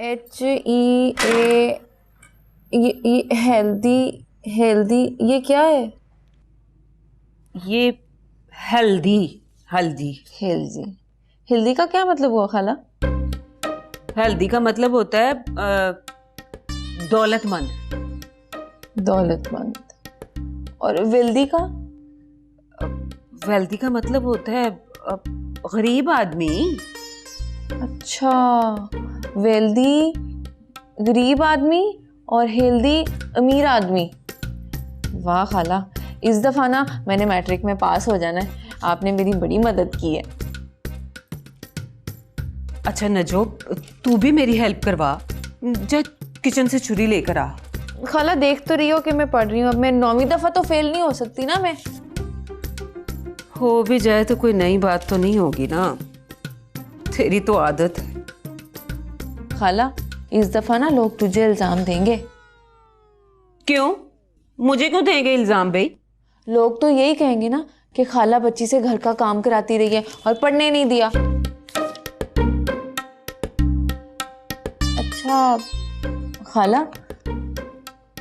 HEA, ये healthy healthy ये क्या है? ये हेल्दी हल्दी। हेल्दी हेल्दी का क्या मतलब हुआ खाला? हेल्दी का मतलब होता है दौलतमंद। दौलतमंद। और वेल्दी का? वेल्दी का मतलब होता है गरीब आदमी। अच्छा, वेल्दी गरीब आदमी और हेल्दी अमीर आदमी। वाह खाला, इस दफा ना मैंने मैट्रिक में पास हो जाना है। आपने मेरी बड़ी मदद की है। अच्छा नजो, तू भी मेरी हेल्प करवा। जा किचन से छुरी लेकर आ। खाला देख तो रही हो कि मैं पढ़ रही हूँ। अब मैं 9वीं दफा तो फेल नहीं हो सकती ना मैं। हो भी जाए तो कोई नई बात तो नहीं होगी ना, तेरी तो आदत है। खाला इस दफा ना लोग तुझे इल्जाम देंगे। क्यों? मुझे क्यों देंगे इल्जाम भाई? लोग तो यही कहेंगे ना कि खाला बच्ची से घर का काम कराती रही है और पढ़ने नहीं दिया। अच्छा खाला,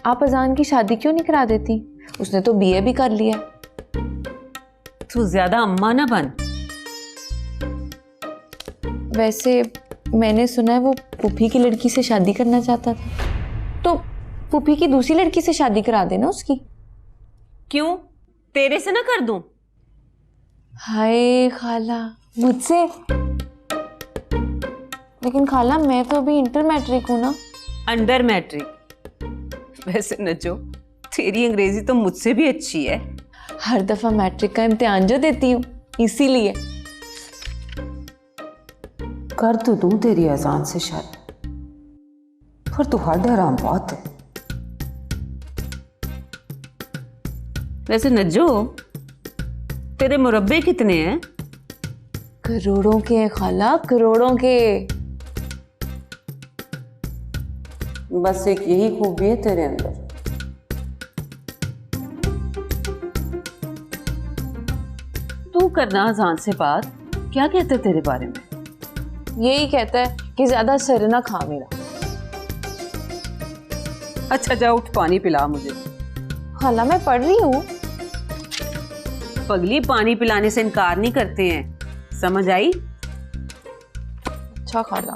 आप अजान की शादी क्यों नहीं करा देती? उसने तो BA भी कर लिया। तू ज्यादा अम्मा ना बन। वैसे मैंने सुना है वो पुप्पी की लड़की से शादी करना चाहता था, तो पुप्पी की दूसरी लड़की से शादी करा देना उसकी। क्यों, तेरे से ना कर दूं? हाय खाला, मुझसे? लेकिन खाला मैं तो अभी इंटर मैट्रिक हूं ना। Under matric. वैसे नजो, तेरी अंग्रेजी तो मुझसे भी अच्छी है। हर दफा मैट्रिक का इम्तिहान जो देती हूँ इसीलिए। कर तो दूं तेरी अजान से शादी, पर तू हद हराम बहुत है। वैसे नज्जो, तेरे मुरब्बे कितने हैं? करोड़ों के हैं खाला, करोड़ों के। बस एक यही खूबी है तेरे अंदर। तू करना अजान से बात, क्या कहते तेरे बारे में? यही कहता है कि ज्यादा सर ना खा मेरा। अच्छा जा उठ, पानी पिला मुझे। खाला मैं पढ़ रही हूँ। पगली, पानी पिलाने से इनकार नहीं करते हैं, समझ आई? अच्छा खाला।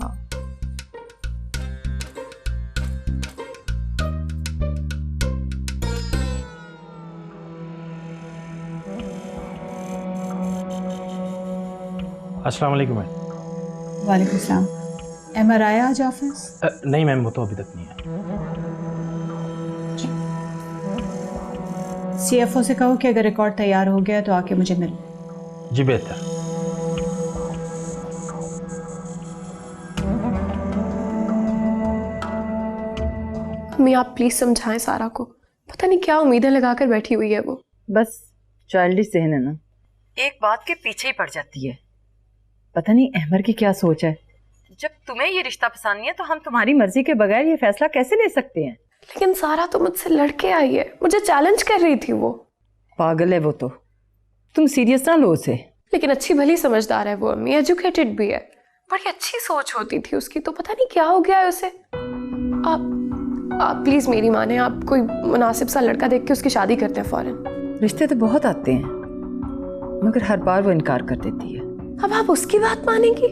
अस्सलाम वालेकुम मैम। वालेकुम सलाम। MRI आज ऑफिस? नहीं मैम, वो तो अभी तक नहीं है। CFO से कहो कि अगर रिकॉर्ड तैयार हो गया तो आके मुझे मिल। जी बेहतर। मम्मी आप प्लीज समझाएं सारा को। पता नहीं क्या उम्मीदें लगाकर बैठी हुई है वो। बस चाइल्डिश ज़हन है ना, एक बात के पीछे ही पड़ जाती है। पता नहीं अहमर की क्या सोच है। जब तुम्हें ये रिश्ता पसंद नहीं है तो हम तुम्हारी मर्जी के बगैर ये फैसला कैसे ले सकते हैं? लेकिन सारा तो मुझसे लड़के आई है, मुझे चैलेंज कर रही थी वो। पागल है वो तो, तुम सीरियस ना लो उसे। लेकिन अच्छी भली समझदार है वो अम्मी, एजुकेटेड भी है, बड़ी अच्छी सोच होती थी उसकी। तो पता नहीं क्या हो गया है उसे। आप प्लीज मेरी माने, आप कोई मुनासिब सा लड़का देख के उसकी शादी करते हैं फौरन। रिश्ते तो बहुत आते हैं मगर हर बार वो इनकार कर देती है। अब आप उसकी बात मानेंगी?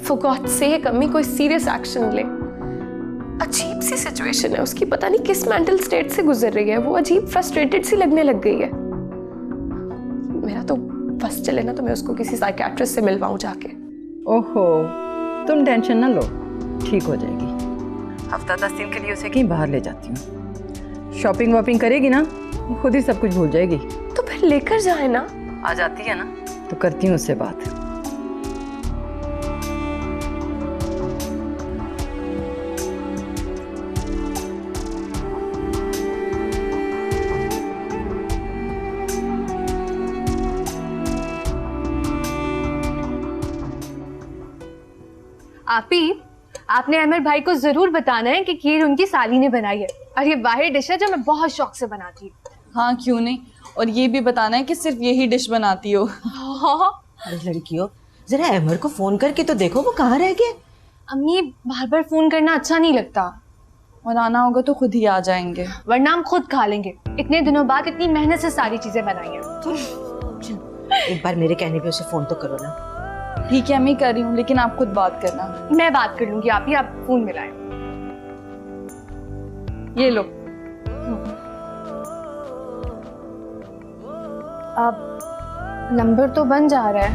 फॉर गॉड सेक अम्मी कोई सीरियस एक्शन ले। अजीब सी सिचुएशन है उसकी, पता नहीं किस मेंटल स्टेट से गुजर रही है वो। अजीब फ्रस्ट्रेटेड सी लगने लग गई है। मेरा तो बस चले ना तो मैं उसको किसी साइकियाट्रिस्ट से मिलवाऊं जाके। ओहो, तुम टेंशन ना लो, ठीक हो जाएगी। हफ्ता 10 दिन के लिए उसे कहीं बाहर ले जाती हूँ। शॉपिंग वॉपिंग करेगी ना, खुद ही सब कुछ भूल जाएगी। तो फिर लेकर जाए ना। आ जाती है ना तो करती हूँ उससे बात। आपने अहमर भाई को जरूर बताना है कि खीर उनकी साली ने बनाई है और ये बाहर डिश है जो मैं बहुत शौक से बनाती हूँ। हाँ क्यों नहीं, और ये भी बताना है कि सिर्फ यही डिश बनाती हो। हाँ। अरे लड़कियों, जरा अहमर को फोन करके तो देखो वो कहाँ रह गया। अम्मी बार बार फोन करना अच्छा नहीं लगता, और आना होगा तो खुद ही आ जाएंगे। वरना हम खुद खा लेंगे। इतने दिनों बाद इतनी मेहनत से सारी चीजें बनाई हैं। एक बार मेरे कहने पे उसे फोन तो करो ना। ठीक है मैं कर रही हूँ, लेकिन आप खुद बात करना। मैं बात कर लूंगी, आप फोन मिलाएं। ये लो। अब नंबर तो बन जा रहा है।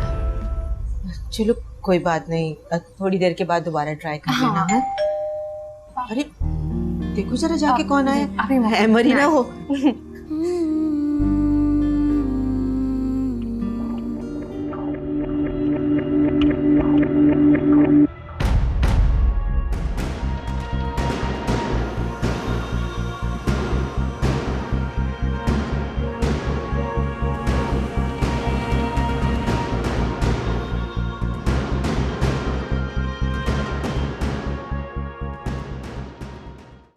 चलो कोई बात नहीं, थोड़ी देर के बाद दोबारा ट्राई कर लेना है। अरे देखो जरा जाके कौन आया, अभी एमर ही ना हो।